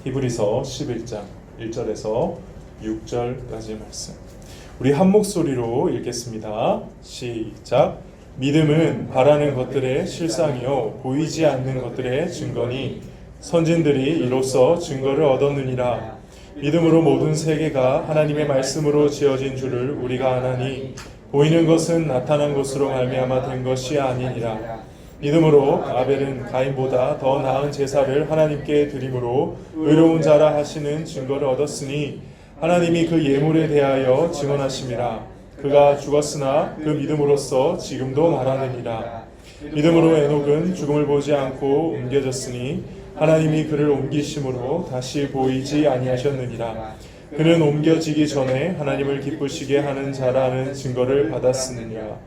히브리서 11장 1절에서 6절까지 말씀. 우리 한 목소리로 읽겠습니다. 시작. 믿음은 바라는 것들의 실상이요 보이지 않는 것들의 증거니 선진들이 이로써 증거를 얻었느니라. 믿음으로 모든 세계가 하나님의 말씀으로 지어진 줄을 우리가 아나니 보이는 것은 나타난 것으로 말미암아 된 것이 아니니라. 믿음으로 아벨은 가인보다 더 나은 제사를 하나님께 드림으로 의로운 자라 하시는 증거를 얻었으니 하나님이 그 예물에 대하여 증언하심이라. 그가 죽었으나 그 믿음으로써 지금도 말하느니라. 믿음으로 에녹은 죽음을 보지 않고 옮겨졌으니 하나님이 그를 옮기심으로 다시 보이지 아니하셨느니라. 그는 옮겨지기 전에 하나님을 기쁘시게 하는 자라는 증거를 받았으느니라.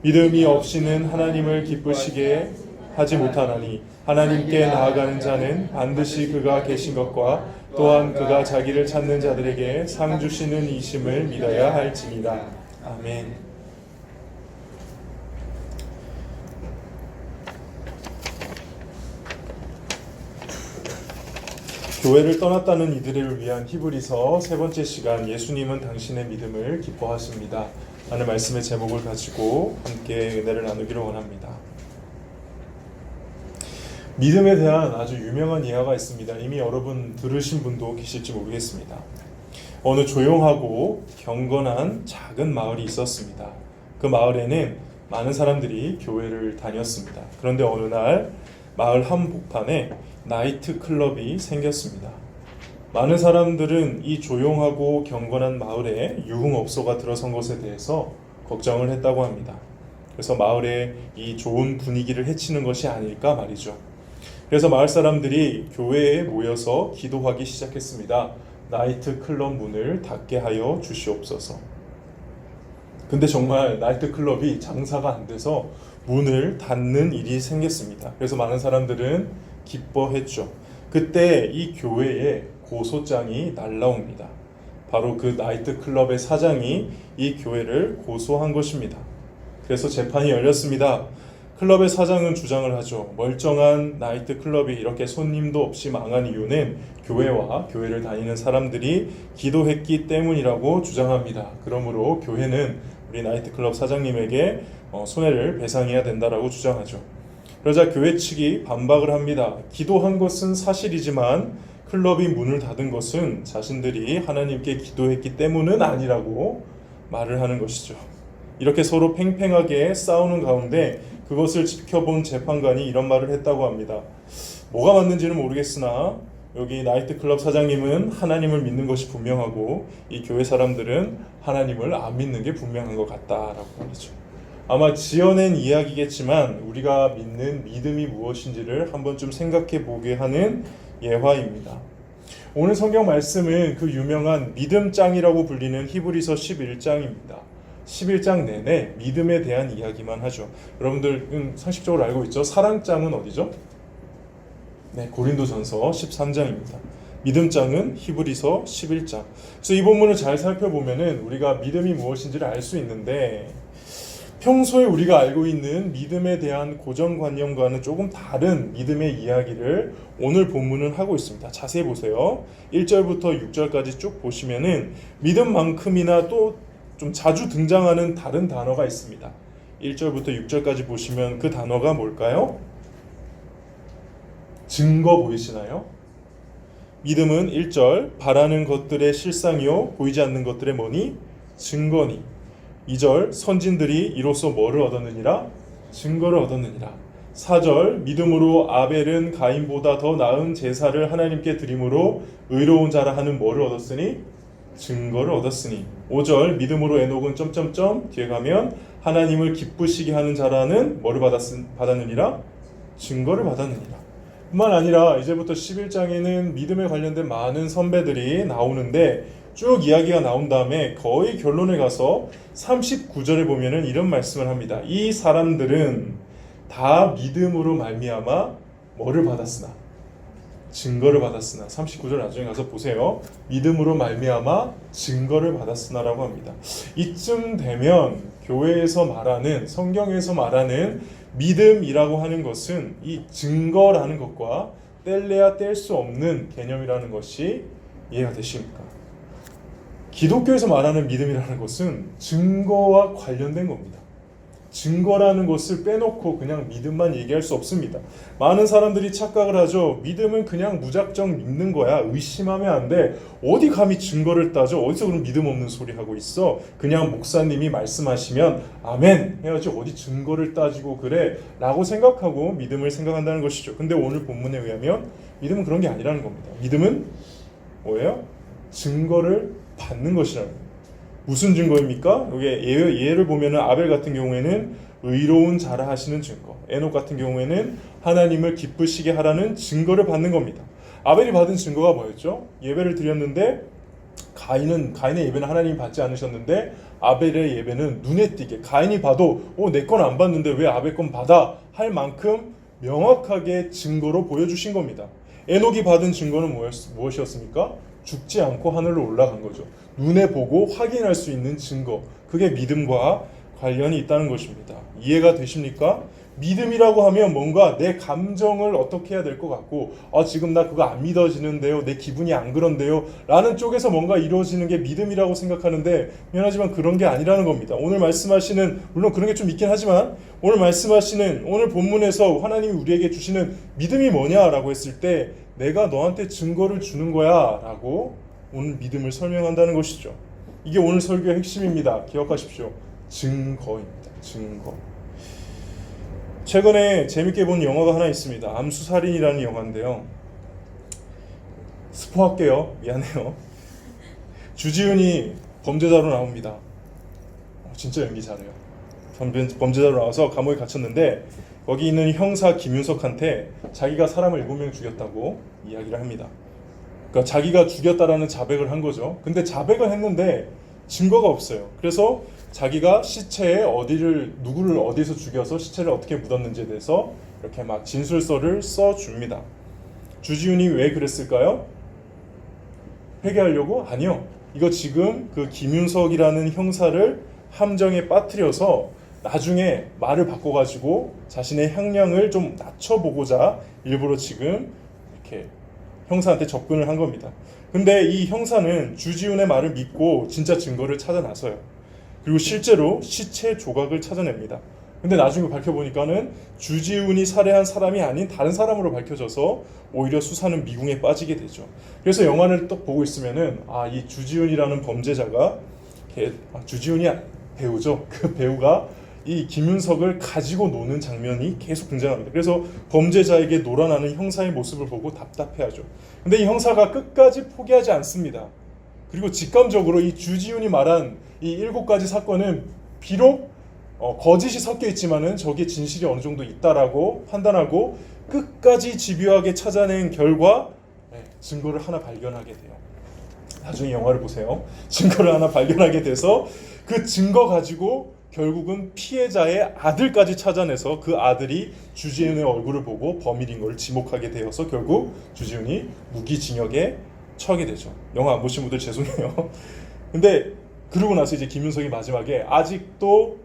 믿음이 없이는 하나님을 기쁘시게 하지 못하나니 하나님께 나아가는 자는 반드시 그가 계신 것과 또한 그가 자기를 찾는 자들에게 상 주시는 이심을 믿어야 할지니라. 아멘. 교회를 떠났다는 이들을 위한 히브리서 세 번째 시간, 예수님은 당신의 믿음을 기뻐하십니다 라는 말씀의 제목을 가지고 함께 은혜를 나누기를 원합니다. 믿음에 대한 아주 유명한 예화가 있습니다. 이미 여러분 들으신 분도 계실지 모르겠습니다. 어느 조용하고 경건한 작은 마을이 있었습니다. 그 마을에는 많은 사람들이 교회를 다녔습니다. 그런데 어느 날 마을 한복판에 나이트 클럽이 생겼습니다. 많은 사람들은 이 조용하고 경건한 마을에 유흥업소가 들어선 것에 대해서 걱정을 했다고 합니다. 그래서 마을의 이 좋은 분위기를 해치는 것이 아닐까 말이죠. 그래서 마을 사람들이 교회에 모여서 기도하기 시작했습니다. 나이트 클럽 문을 닫게 하여 주시옵소서. 근데 정말 나이트 클럽이 장사가 안 돼서 문을 닫는 일이 생겼습니다. 그래서 많은 사람들은 기뻐했죠. 그때 이 교회에 고소장이 날라옵니다. 바로 그 나이트 클럽의 사장이 이 교회를 고소한 것입니다. 그래서 재판이 열렸습니다. 클럽의 사장은 주장을 하죠. 멀쩡한 나이트 클럽이 이렇게 손님도 없이 망한 이유는 교회와 교회를 다니는 사람들이 기도했기 때문이라고 주장합니다. 그러므로 교회는 우리 나이트 클럽 사장님에게 손해를 배상해야 된다라고 주장하죠. 그러자 교회 측이 반박을 합니다. 기도한 것은 사실이지만 클럽이 문을 닫은 것은 자신들이 하나님께 기도했기 때문은 아니라고 말을 하는 것이죠. 이렇게 서로 팽팽하게 싸우는 가운데 그것을 지켜본 재판관이 이런 말을 했다고 합니다. 뭐가 맞는지는 모르겠으나 여기 나이트클럽 사장님은 하나님을 믿는 것이 분명하고 이 교회 사람들은 하나님을 안 믿는 게 분명한 것 같다라고 말이죠. 아마 지어낸 이야기겠지만 우리가 믿는 믿음이 무엇인지를 한 번쯤 생각해 보게 하는 예화입니다. 오늘 성경 말씀은 그 유명한 믿음장이라고 불리는 히브리서 11장입니다. 11장 내내 믿음에 대한 이야기만 하죠. 여러분들 상식적으로 알고 있죠? 사랑장은 어디죠? 네, 고린도전서 13장입니다. 믿음장은 히브리서 11장. 그래서 이 본문을 잘 살펴보면은 우리가 믿음이 무엇인지를 알 수 있는데 평소에 우리가 알고 있는 믿음에 대한 고정관념과는 조금 다른 믿음의 이야기를 오늘 본문은 하고 있습니다. 자세히 보세요. 1절부터 6절까지 쭉 보시면은 믿음만큼이나 또 좀 자주 등장하는 다른 단어가 있습니다. 1절부터 6절까지 보시면 그 단어가 뭘까요? 증거 보이시나요? 믿음은 1절 바라는 것들의 실상이요 보이지 않는 것들의 뭐니? 증거니. 2절 선진들이 이로써 뭐를 얻었느니라? 증거를 얻었느니라. 4절 믿음으로 아벨은 가인보다 더 나은 제사를 하나님께 드림으로 의로운 자라 하는 뭐를 얻었으니? 증거를 얻었으니. 5절 믿음으로 에녹은 뒤에 가면 하나님을 기쁘시게 하는 자라는 뭐를 받았느니라? 증거를 받았느니라. 뿐만 아니라 이제부터 11장에는 믿음에 관련된 많은 선배들이 나오는데 쭉 이야기가 나온 다음에 거의 결론에 가서 39절에 보면은 이런 말씀을 합니다. 이 사람들은 다 믿음으로 말미암아 뭐를 받았으나? 증거를 받았으나. 39절 나중에 가서 보세요. 믿음으로 말미암아 증거를 받았으나라고 합니다. 이쯤 되면 교회에서 말하는, 성경에서 말하는 믿음이라고 하는 것은 이 증거라는 것과 뗄래야 뗄 수 없는 개념이라는 것이 이해가 되십니까? 기독교에서 말하는 믿음이라는 것은 증거와 관련된 겁니다. 증거라는 것을 빼놓고 그냥 믿음만 얘기할 수 없습니다. 많은 사람들이 착각을 하죠. 믿음은 그냥 무작정 믿는 거야. 의심하면 안 돼. 어디 감히 증거를 따져? 어디서 그런 믿음 없는 소리 하고 있어? 그냥 목사님이 말씀하시면 아멘 해야지 어디 증거를 따지고 그래? 라고 생각하고 믿음을 생각한다는 것이죠. 근데 오늘 본문에 의하면 믿음은 그런 게 아니라는 겁니다. 믿음은 뭐예요? 증거를 받는 것이라는 겁니다. 무슨 증거입니까? 여기 예를 보면은 아벨 같은 경우에는 의로운 자라 하시는 증거, 에녹 같은 경우에는 하나님을 기쁘시게 하라는 증거를 받는 겁니다. 아벨이 받은 증거가 뭐였죠? 예배를 드렸는데 가인의 예배는 하나님이 받지 않으셨는데 아벨의 예배는 눈에 띄게 가인이 봐도 내 건 안 받는데 왜 아벨 건 받아? 할 만큼 명확하게 증거로 보여주신 겁니다. 에녹이 받은 증거는 무엇이었습니까? 죽지 않고 하늘로 올라간 거죠. 눈에 보고 확인할 수 있는 증거, 그게 믿음과 관련이 있다는 것입니다. 이해가 되십니까? 믿음이라고 하면 뭔가 내 감정을 어떻게 해야 될 것 같고 지금 나 그거 안 믿어지는데요, 내 기분이 안 그런데요 라는 쪽에서 뭔가 이루어지는 게 믿음이라고 생각하는데 미안하지만 그런 게 아니라는 겁니다. 오늘 말씀하시는, 물론 그런 게 좀 있긴 하지만 오늘 말씀하시는, 오늘 본문에서 하나님이 우리에게 주시는 믿음이 뭐냐라고 했을 때 내가 너한테 증거를 주는 거야 라고 오늘 믿음을 설명한다는 것이죠. 이게 오늘 설교의 핵심입니다. 기억하십시오. 증거입니다. 증거. 최근에 재밌게 본 영화가 하나 있습니다. 암수살인이라는 영화인데요. 스포할게요. 미안해요. 주지훈이 범죄자로 나옵니다. 진짜 연기 잘해요. 범죄자로 나와서 감옥에 갇혔는데 거기 있는 형사 김윤석한테 자기가 사람을 7명 죽였다고 이야기를 합니다. 그러니까 자기가 죽였다라는 자백을 한 거죠. 근데 자백을 했는데 증거가 없어요. 그래서 자기가 시체에 누구를 어디서 죽여서 시체를 어떻게 묻었는지에 대해서 이렇게 막 진술서를 써줍니다. 주지훈이 왜 그랬을까요? 회개하려고? 아니요. 이거 지금 그 김윤석이라는 형사를 함정에 빠뜨려서 나중에 말을 바꿔가지고 자신의 형량을 좀 낮춰보고자 일부러 지금 이렇게 형사한테 접근을 한 겁니다. 근데 이 형사는 주지훈의 말을 믿고 진짜 증거를 찾아 나서요. 그리고 실제로 시체 조각을 찾아냅니다. 근데 나중에 밝혀보니까는 주지훈이 살해한 사람이 아닌 다른 사람으로 밝혀져서 오히려 수사는 미궁에 빠지게 되죠. 그래서 영화를 딱 보고 있으면은 이 주지훈이라는 범죄자가 주지훈이 배우죠. 그 배우가 이 김윤석을 가지고 노는 장면이 계속 등장합니다. 그래서 범죄자에게 놀아나는 형사의 모습을 보고 답답해하죠. 근데 이 형사가 끝까지 포기하지 않습니다. 그리고 직감적으로 이 주지훈이 말한 이 7가지 사건은 비록 거짓이 섞여 있지만은 저게 진실이 어느 정도 있다라고 판단하고 끝까지 집요하게 찾아낸 결과 증거를 하나 발견하게 돼요. 나중에 영화를 보세요. 증거를 하나 발견하게 돼서 그 증거 가지고 결국은 피해자의 아들까지 찾아내서 그 아들이 주지훈의 얼굴을 보고 범인인 걸 지목하게 되어서 결국 주지훈이 무기징역에 처하게 되죠. 영화 안 보신 분들 죄송해요. 근데 그러고 나서 이제 김윤석이 마지막에 아직도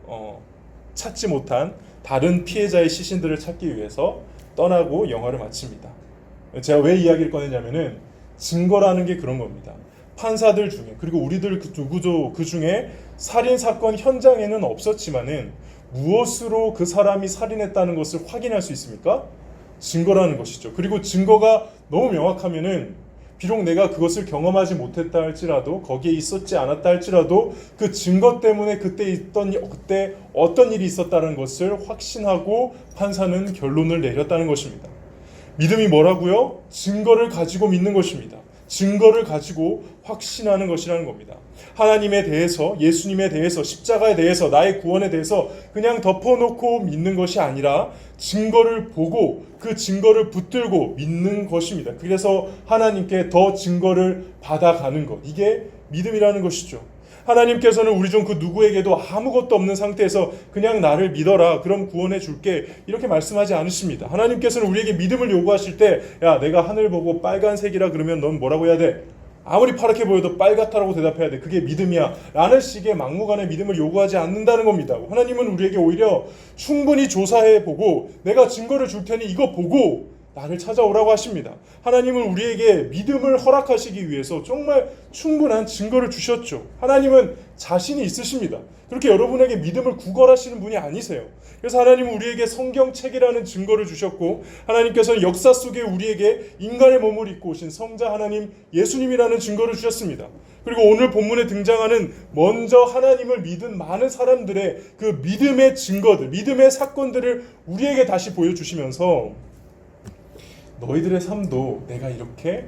찾지 못한 다른 피해자의 시신들을 찾기 위해서 떠나고 영화를 마칩니다. 제가 왜 이야기를 꺼냈냐면은 증거라는 게 그런 겁니다. 판사들 중에, 그리고 우리들 그 중에 살인사건 현장에는 없었지만은 무엇으로 그 사람이 살인했다는 것을 확인할 수 있습니까? 증거라는 것이죠. 그리고 증거가 너무 명확하면은 비록 내가 그것을 경험하지 못했다 할지라도, 거기에 있었지 않았다 할지라도 그 증거 때문에 그때 어떤 일이 있었다는 것을 확신하고 판사는 결론을 내렸다는 것입니다. 믿음이 뭐라고요? 증거를 가지고 믿는 것입니다. 증거를 가지고 확신하는 것이라는 겁니다. 하나님에 대해서, 예수님에 대해서, 십자가에 대해서, 나의 구원에 대해서 그냥 덮어놓고 믿는 것이 아니라 증거를 보고 그 증거를 붙들고 믿는 것입니다. 그래서 하나님께 더 증거를 받아가는 것, 이게 믿음이라는 것이죠. 하나님께서는 우리 중 그 누구에게도 아무것도 없는 상태에서 그냥 나를 믿어라, 그럼 구원해 줄게, 이렇게 말씀하지 않으십니다. 하나님께서는 우리에게 믿음을 요구하실 때, 야, 내가 하늘 보고 빨간색이라 그러면 넌 뭐라고 해야 돼? 아무리 파랗게 보여도 빨갛다라고 대답해야 돼. 그게 믿음이야 라는 식의 막무가내 믿음을 요구하지 않는다는 겁니다. 하나님은 우리에게 오히려 충분히 조사해보고 내가 증거를 줄 테니 이거 보고 나를 찾아오라고 하십니다. 하나님은 우리에게 믿음을 허락하시기 위해서 정말 충분한 증거를 주셨죠. 하나님은 자신이 있으십니다. 그렇게 여러분에게 믿음을 구걸하시는 분이 아니세요. 그래서 하나님은 우리에게 성경책이라는 증거를 주셨고, 하나님께서는 역사 속에 우리에게 인간의 몸을 입고 오신 성자 하나님 예수님이라는 증거를 주셨습니다. 그리고 오늘 본문에 등장하는 먼저 하나님을 믿은 많은 사람들의 그 믿음의 증거들, 믿음의 사건들을 우리에게 다시 보여주시면서 너희들의 삶도 내가 이렇게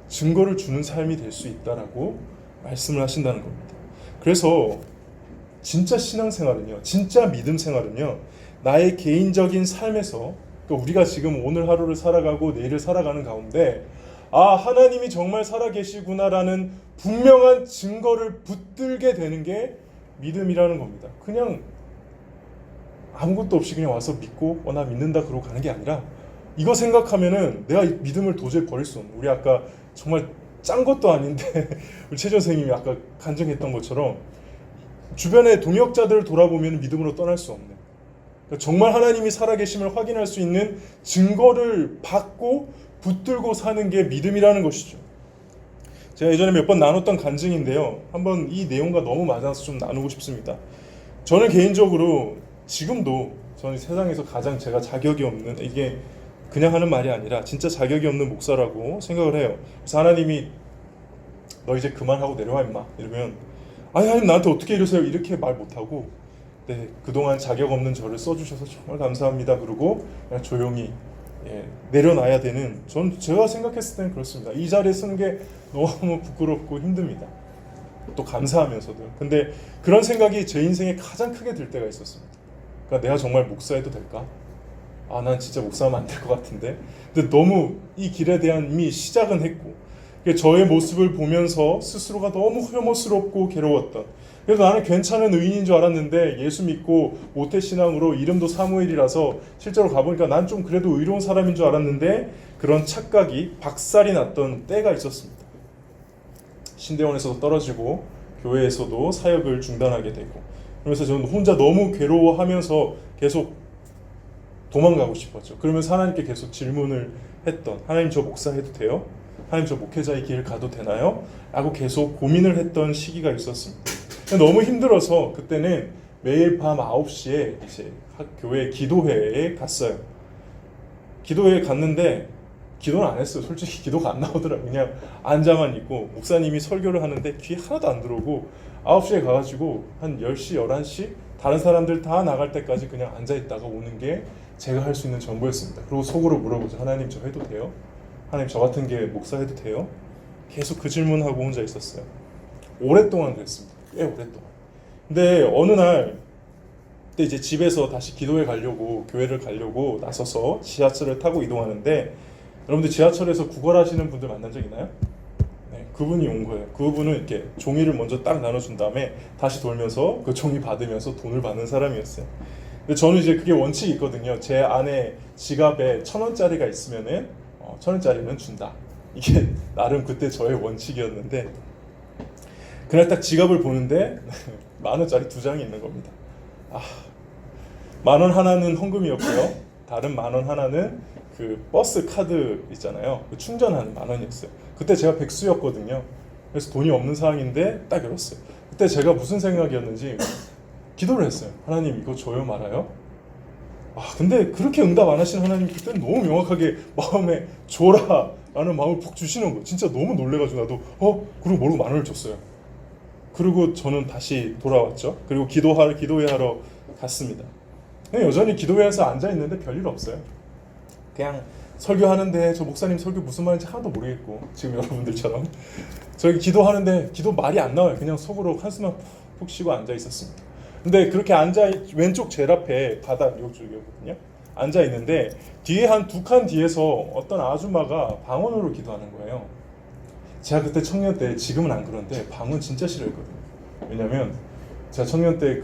증거를 주는 삶이 될 수 있다라고 말씀을 하신다는 겁니다. 그래서 진짜 신앙생활은요, 진짜 믿음 생활은요, 나의 개인적인 삶에서, 그러니까 우리가 지금 오늘 하루를 살아가고 내일을 살아가는 가운데 하나님이 정말 살아계시구나라는 분명한 증거를 붙들게 되는 게 믿음이라는 겁니다. 그냥 아무것도 없이 그냥 와서 믿고 나 믿는다 그러고 가는 게 아니라, 이거 생각하면은 내가 믿음을 도저히 버릴 수 없는, 우리 아까 정말 짠 것도 아닌데 우리 최 선생님이 아까 간증했던 것처럼 주변의 동역자들을 돌아보면 믿음으로 떠날 수 없는, 그러니까 정말 하나님이 살아계심을 확인할 수 있는 증거를 받고 붙들고 사는 게 믿음이라는 것이죠. 제가 예전에 몇 번 나눴던 간증인데요, 한번 이 내용과 너무 맞아서 좀 나누고 싶습니다. 저는 개인적으로 지금도 저는 세상에서 가장 제가 자격이 없는, 이게 그냥 하는 말이 아니라 진짜 자격이 없는 목사라고 생각을 해요. 그래서 하나님이 너 이제 그만하고 내려와 임마 이러면, 아니 하나님 나한테 어떻게 이러세요 이렇게 말 못하고, 네 그동안 자격 없는 저를 써주셔서 정말 감사합니다 그러고 그냥 조용히 내려놔야 되는, 전 제가 생각했을 때는 그렇습니다. 이 자리에 서는 게 너무 부끄럽고 힘듭니다. 또 감사하면서도. 근데 그런 생각이 제 인생에 가장 크게 들 때가 있었습니다. 그러니까 내가 정말 목사해도 될까? 난 진짜 목사하면 안 될 것 같은데. 근데 너무 이 길에 대한 이미 시작은 했고, 저의 모습을 보면서 스스로가 너무 혐오스럽고 괴로웠던, 그래서 나는 괜찮은 의인인 줄 알았는데 예수 믿고 모태신앙으로 이름도 사무엘이라서 실제로 가보니까 난 좀 그래도 의로운 사람인 줄 알았는데, 그런 착각이 박살이 났던 때가 있었습니다. 신대원에서도 떨어지고 교회에서도 사역을 중단하게 되고, 그러면서 저는 혼자 너무 괴로워하면서 계속 도망가고 싶었죠. 그러면서 하나님께 계속 질문을 했던, 하나님 저 목사해도 돼요? 하나님 저 목회자의 길 가도 되나요? 라고 계속 고민을 했던 시기가 있었습니다. 너무 힘들어서 그때는 매일 밤 9시에 이제 교회 기도회에 갔어요. 기도회에 갔는데 기도는 안 했어요. 솔직히 기도가 안 나오더라고요. 그냥 앉아만 있고 목사님이 설교를 하는데 귀에 하나도 안 들어오고, 9시에 가가지고 한 10시, 11시 다른 사람들 다 나갈 때까지 그냥 앉아있다가 오는 게 제가 할 수 있는 전부였습니다. 그리고 속으로 물어보죠. 하나님 저 해도 돼요? 하나님 저 같은 게 목사 해도 돼요? 계속 그 질문하고 혼자 있었어요. 오랫동안 그랬습니다. 꽤 오랫동안. 근데 어느 날 그때 이제 집에서 다시 기도회 가려고, 교회를 가려고 나서서 지하철을 타고 이동하는데, 여러분들 지하철에서 구걸하시는 분들 만난 적 있나요? 네, 그분이 온 거예요. 그분은 이렇게 종이를 먼저 딱 나눠준 다음에 다시 돌면서 그 종이 받으면서 돈을 받는 사람이었어요. 근데 저는 이제 그게 원칙이 있거든요. 제 안에 지갑에 1,000원짜리가 있으면은 1,000원짜리는 준다. 이게 나름 그때 저의 원칙이었는데, 그날 딱 지갑을 보는데 10,000원짜리 2장이 있는 겁니다. 10,000원 하나는 헌금이었고요. 다른 10,000원 하나는 그 버스 카드 있잖아요. 그 충전하는 10,000원이었어요. 그때 제가 백수였거든요. 그래서 돈이 없는 상황인데 딱 열었어요. 그때 제가 무슨 생각이었는지 기도를 했어요. 하나님 이거 줘요 말아요? 근데 그렇게 응답 안 하신 하나님 그때는 너무 명확하게 마음에 줘라 라는 마음을 푹 주시는 거예요. 진짜 너무 놀래가지고 나도 그리고 모르고 10,000원을 줬어요. 그리고 저는 다시 돌아왔죠. 그리고 기도회 하러 갔습니다. 여전히 기도회에서 앉아있는데 별일 없어요. 그냥 설교하는데 저 목사님 설교 무슨 말인지 하나도 모르겠고, 지금 여러분들처럼 저기 기도하는데 기도 말이 안 나와요. 그냥 속으로 한숨만 푹 쉬고 앉아있었습니다. 근데 그렇게 왼쪽 제일 앞에 바닥 이쪽이거든요. 앉아있는데 뒤에 한 2칸 뒤에서 어떤 아줌마가 방언으로 기도하는 거예요. 제가 그때 청년 때, 지금은 안 그런데 방언 진짜 싫어했거든요. 왜냐면 제가 청년 때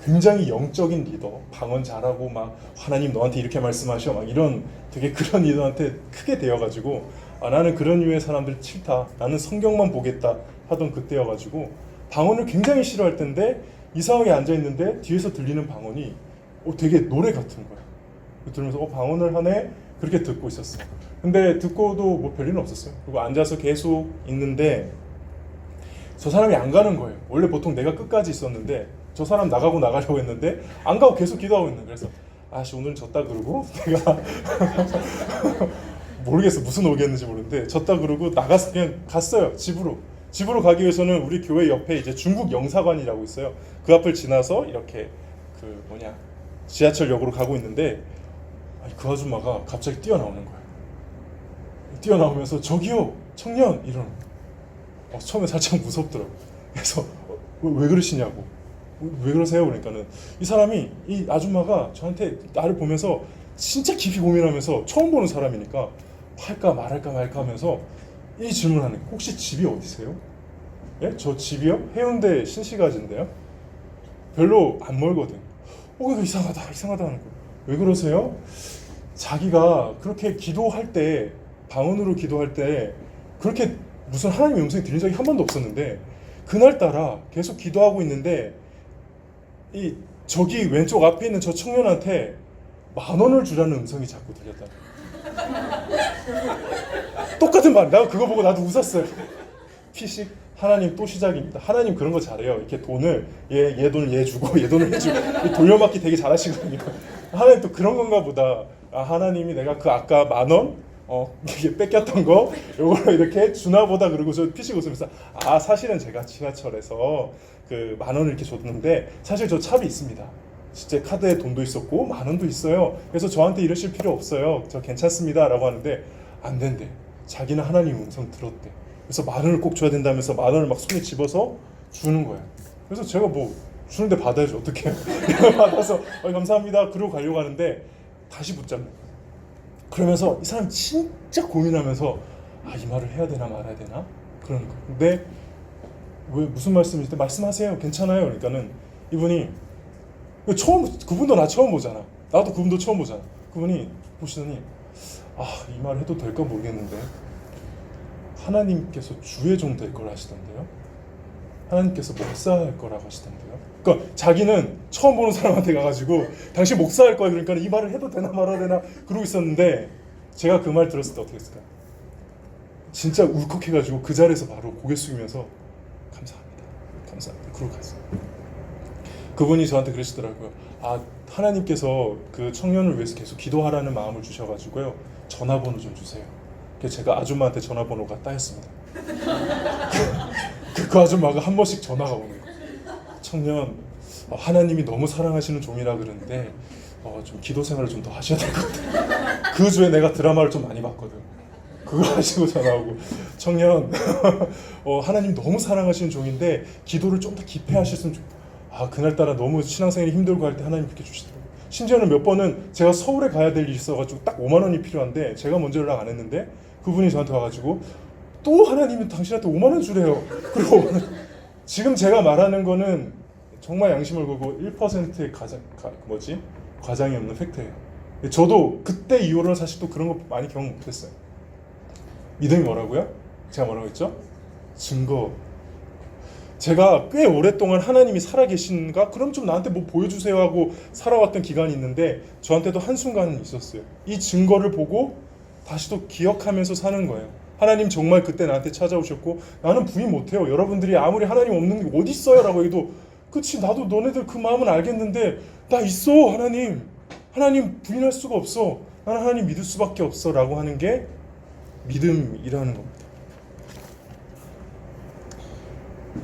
굉장히 영적인 리더, 방언 잘하고 막 하나님 너한테 이렇게 말씀하셔 막 이런 되게 그런 리더한테 크게 되어가지고, 나는 그런 류의 사람들 싫다, 나는 성경만 보겠다 하던 그때여가지고 방언을 굉장히 싫어할 텐데, 이상하게 앉아있는데 뒤에서 들리는 방언이 되게 노래 같은 거예요. 들으면서 방언을 하네 그렇게 듣고 있었어요. 근데 듣고도 뭐 별일은 없었어요. 그리고 앉아서 계속 있는데 저 사람이 안 가는 거예요. 원래 보통 내가 끝까지 있었는데 저 사람 나가려고 했는데 안 가고 계속 기도하고 있는 거예요. 그래서 아씨 오늘은 졌다 그러고 내가 모르겠어 무슨 오겠는지 모르는데 졌다 그러고 나가서 그냥 갔어요. 집으로 가기 위해서는 우리 교회 옆에 이제 중국 영사관이라고 있어요. 그 앞을 지나서 이렇게 그 지하철역으로 가고 있는데 그 아줌마가 갑자기 뛰어나오는 거예요. 뛰어나오면서 저기요 청년 이러는 거예요. 처음에 살짝 무섭더라고요. 그래서 왜 그러시냐고 왜 그러세요? 그러니까는 이 사람이 이 아줌마가 저한테 나를 보면서 진짜 깊이 고민하면서 처음 보는 사람이니까 할까 말할까 말까 하면서 이 질문하는 거예요. 혹시 집이 어디세요? 예? 저 집이요? 해운대 신시가지인데요. 별로 안 멀거든. 이거 이상하다 하는 거예요. 왜 그러세요? 자기가 그렇게 기도할 때 방언으로 기도할 때 그렇게 무슨 하나님의 음성이 들린 적이 한 번도 없었는데 그날따라 계속 기도하고 있는데 저기 왼쪽 앞에 있는 저 청년한테 10,000원을 주라는 음성이 자꾸 들렸다. 똑같은 말. 내가 그거 보고 나도 웃었어요. 피식 하나님 또 시작입니다. 하나님 그런 거 잘해요. 이렇게 돈을 얘 돈을 얘 주고 얘 돈을 해주고 돌려막기 되게 잘하시거든요. 하나님 또 그런 건가 보다. 하나님이 내가 그 아까 10,000원 이게 뺏겼던 거 요걸로 이렇게 주나 보다. 그리고 저 피식 웃으면서 사실은 제가 지하철에서 그 10,000원을 이렇게 줬는데 사실 저 차비 있습니다. 진짜 카드에 돈도 있었고 10,000원도 있어요. 그래서 저한테 이러실 필요 없어요. 저 괜찮습니다 라고 하는데 안 된대. 자기는 하나님 음성 들었대. 그래서 10,000원을 꼭 줘야 된다면서 10,000원을 막 손에 집어서 주는 거야. 그래서 제가 뭐 주는데 받아야지 어떡해. 받아서 감사합니다 그러고 가려고 하는데 다시 붙잡는 거야. 그러면서 이 사람 진짜 고민하면서 이 말을 해야 되나 말아야 되나 그러는 거야. 근데 왜 무슨 말씀이실 때 말씀하세요 괜찮아요. 그러니까는 이분이 그분도 나 처음 보잖아. 나도 그분도 처음 보잖아. 그분이 보시더니 이 말 해도 될까 모르겠는데 하나님께서 주의 종 될 걸 하시던데요. 하나님께서 목사할 거라고 하시던데요. 그러니까 자기는 처음 보는 사람한테 가가지고 당신 목사할 거야. 그러니까 이 말을 해도 되나 말아야 되나 그러고 있었는데 제가 그 말 들었을 때 어떻게 했을까요? 진짜 울컥해가지고 그 자리에서 바로 고개 숙이면서 감사합니다 그러고 갔어요. 그분이 저한테 그러시더라고요. 하나님께서 그 청년을 위해서 계속 기도하라는 마음을 주셔가지고요. 전화번호 좀 주세요. 그래서 제가 아줌마한테 전화번호가 따였습니다. 그 아줌마가 한 번씩 전화가 오는 거예요. 청년, 하나님이 너무 사랑하시는 종이라 그러는데 좀 기도 생활을 좀 더 하셔야 될 것 같아요. 그 주에 내가 드라마를 좀 많이 봤거든. 그걸 하시고 전화 오고 청년, 하나님 너무 사랑하시는 종인데 기도를 좀 더 깊이 하셨으면 좋겠다. 그날따라 너무 신앙생활이 힘들고 할 때 하나님 그렇게 주시더라고요. 심지어는 몇 번은 제가 서울에 가야 될 일이 있어가지고 딱 50,000원이 필요한데 제가 먼저 연락 안 했는데 그분이 저한테 와가지고 또 하나님은 당신한테 50,000원 주래요. 그리고 지금 제가 말하는 거는 정말 양심을 걸고 1%의 과장이 없는 팩트예요. 저도 그때 이후로는 사실 또 그런 거 많이 경험 못했어요. 믿음이 뭐라고요? 제가 뭐라고 했죠? 증거. 제가 꽤 오랫동안 하나님이 살아계신가? 그럼 좀 나한테 뭐 보여주세요 하고 살아왔던 기간이 있는데 저한테도 한순간은 있었어요. 이 증거를 보고 다시 또 기억하면서 사는 거예요. 하나님 정말 그때 나한테 찾아오셨고 나는 부인 못해요. 여러분들이 아무리 하나님 없는 게 어디 있어요? 라고 해도 그치 나도 너네들 그 마음은 알겠는데 나 있어 하나님 부인할 수가 없어. 나는 하나님 믿을 수밖에 없어 라고 하는 게 믿음이라는 겁니다.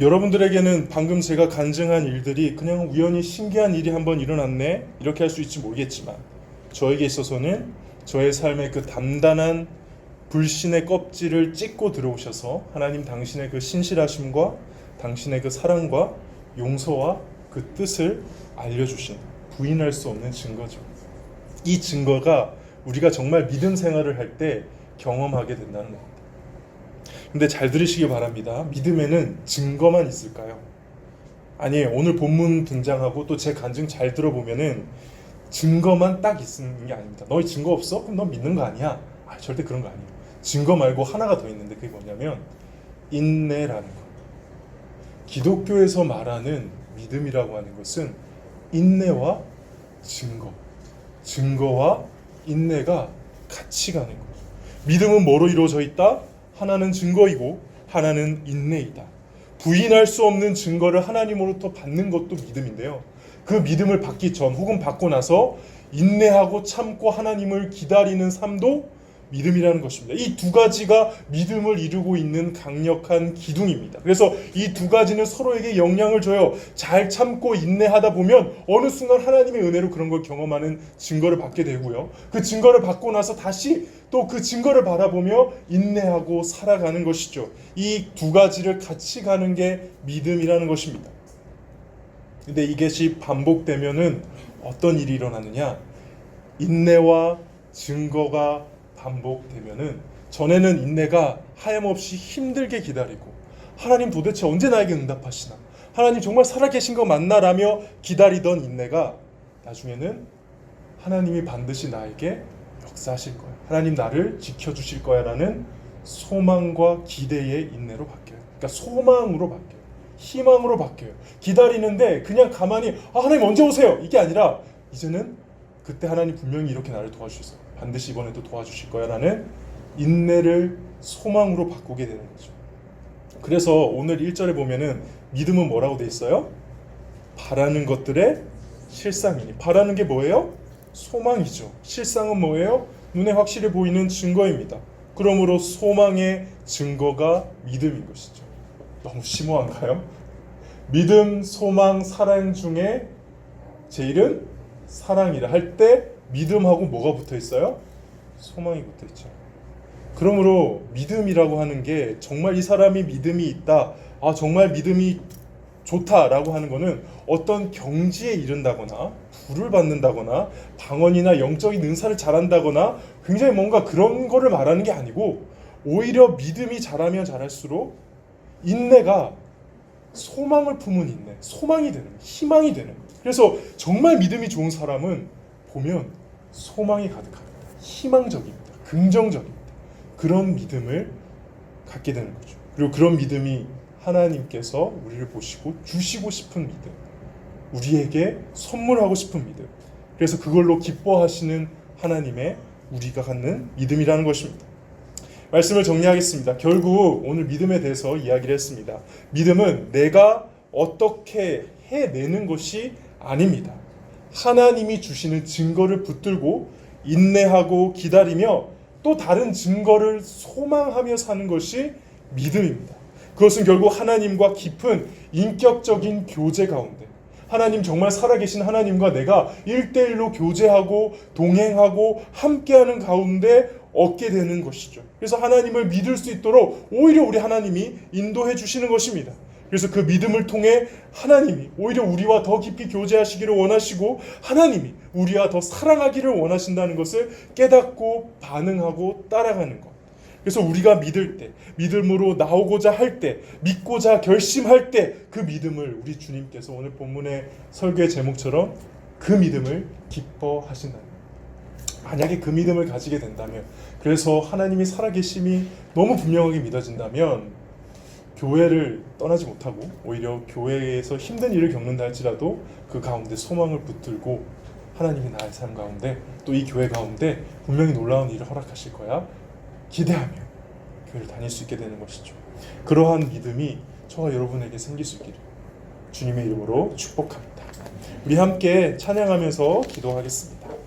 여러분들에게는 방금 제가 간증한 일들이 그냥 우연히 신기한 일이 한번 일어났네 이렇게 할 수 있을지 모르겠지만 저에게 있어서는 저의 삶의 그 단단한 불신의 껍질을 찢고 들어오셔서 하나님 당신의 그 신실하심과 당신의 그 사랑과 용서와 그 뜻을 알려주신 부인할 수 없는 증거죠. 이 증거가 우리가 정말 믿음 생활을 할 때 경험하게 된다는 겁니다. 근데 잘 들으시기 바랍니다. 믿음에는 증거만 있을까요? 아니에요. 오늘 본문 등장하고 또 제 간증 잘 들어보면은 증거만 딱 있는 게 아닙니다. 너희 증거 없어? 그럼 너 믿는 거 아니야? 절대 그런 거 아니에요. 증거 말고 하나가 더 있는데 그게 뭐냐면 인내라는 거. 기독교에서 말하는 믿음이라고 하는 것은 인내와 증거와 인내가 같이 가는 거예요. 믿음은 뭐로 이루어져 있다? 하나는 증거이고 하나는 인내이다. 부인할 수 없는 증거를 하나님으로부터 받는 것도 믿음인데요. 그 믿음을 받기 전 혹은 받고 나서 인내하고 참고 하나님을 기다리는 삶도 믿음이라는 것입니다. 이 두 가지가 믿음을 이루고 있는 강력한 기둥입니다. 그래서 이 두 가지는 서로에게 영향을 줘요. 잘 참고 인내하다 보면 어느 순간 하나님의 은혜로 그런 걸 경험하는 증거를 받게 되고요. 그 증거를 받고 나서 다시 또 그 증거를 바라보며 인내하고 살아가는 것이죠. 이 두 가지를 같이 가는 게 믿음이라는 것입니다. 근데 이것이 반복되면은 어떤 일이 일어나느냐? 인내와 증거가 반복되면은 전에는 인내가 하염없이 힘들게 기다리고 하나님 도대체 언제 나에게 응답하시나? 하나님 정말 살아계신 거 맞나라며 기다리던 인내가 나중에는 하나님이 반드시 나에게 역사하실 거야. 하나님 나를 지켜주실 거야 라는 소망과 기대의 인내로 바뀌어요. 그러니까 소망으로 바뀌어요. 희망으로 바뀌어요. 기다리는데 그냥 가만히 하나님 언제 오세요? 이게 아니라 이제는 그때 하나님 분명히 이렇게 나를 도와주셔서 반드시 이번에도 도와주실 거야 라는 인내를 소망으로 바꾸게 되는 거죠. 그래서 오늘 1절에 보면은 믿음은 뭐라고 돼 있어요? 바라는 것들의 실상이니. 바라는 게 뭐예요? 소망이죠. 실상은 뭐예요? 눈에 확실히 보이는 증거입니다. 그러므로 소망의 증거가 믿음인 것이죠. 너무 심오한가요? 믿음, 소망, 사랑 중에 제일은 사랑이라 할 때 믿음하고 뭐가 붙어 있어요? 소망이 붙어 있죠. 그러므로 믿음이라고 하는 게 정말 이 사람이 믿음이 있다, 정말 믿음이 좋다라고 하는 거는 어떤 경지에 이른다거나 부를 받는다거나 방언이나 영적인 은사를 잘한다거나 굉장히 뭔가 그런 거를 말하는 게 아니고 오히려 믿음이 자라면 자랄수록 인내가 소망을 품은 인내, 소망이 되는, 희망이 되는. 그래서 정말 믿음이 좋은 사람은 보면 소망이 가득합니다. 희망적입니다. 긍정적입니다. 그런 믿음을 갖게 되는 거죠. 그리고 그런 믿음이 하나님께서 우리를 보시고 주시고 싶은 믿음, 우리에게 선물하고 싶은 믿음, 그래서 그걸로 기뻐하시는 하나님의 우리가 갖는 믿음이라는 것입니다. 말씀을 정리하겠습니다. 결국 오늘 믿음에 대해서 이야기를 했습니다. 믿음은 내가 어떻게 해내는 것이 아닙니다. 하나님이 주시는 증거를 붙들고 인내하고 기다리며 또 다른 증거를 소망하며 사는 것이 믿음입니다. 그것은 결국 하나님과 깊은 인격적인 교제 가운데, 하나님 정말 살아계신 하나님과 내가 1대1로 교제하고 동행하고 함께하는 가운데 얻게 되는 것이죠. 그래서 하나님을 믿을 수 있도록 오히려 우리 하나님이 인도해 주시는 것입니다. 그래서 그 믿음을 통해 하나님이 오히려 우리와 더 깊이 교제하시기를 원하시고 하나님이 우리와 더 사랑하기를 원하신다는 것을 깨닫고 반응하고 따라가는 것. 그래서 우리가 믿을 때, 믿음으로 나오고자 할 때, 믿고자 결심할 때 그 믿음을 우리 주님께서 오늘 본문의 설교의 제목처럼 그 믿음을 기뻐하신다는 거예요. 만약에 그 믿음을 가지게 된다면, 그래서 하나님이 살아계심이 너무 분명하게 믿어진다면 교회를 떠나지 못하고 오히려 교회에서 힘든 일을 겪는다 할지라도 그 가운데 소망을 붙들고 하나님이 나의 삶 가운데 또 이 교회 가운데 분명히 놀라운 일을 허락하실 거야 기대하며 교회를 다닐 수 있게 되는 것이죠. 그러한 믿음이 저와 여러분에게 생길 수 있기를 주님의 이름으로 축복합니다. 우리 함께 찬양하면서 기도하겠습니다.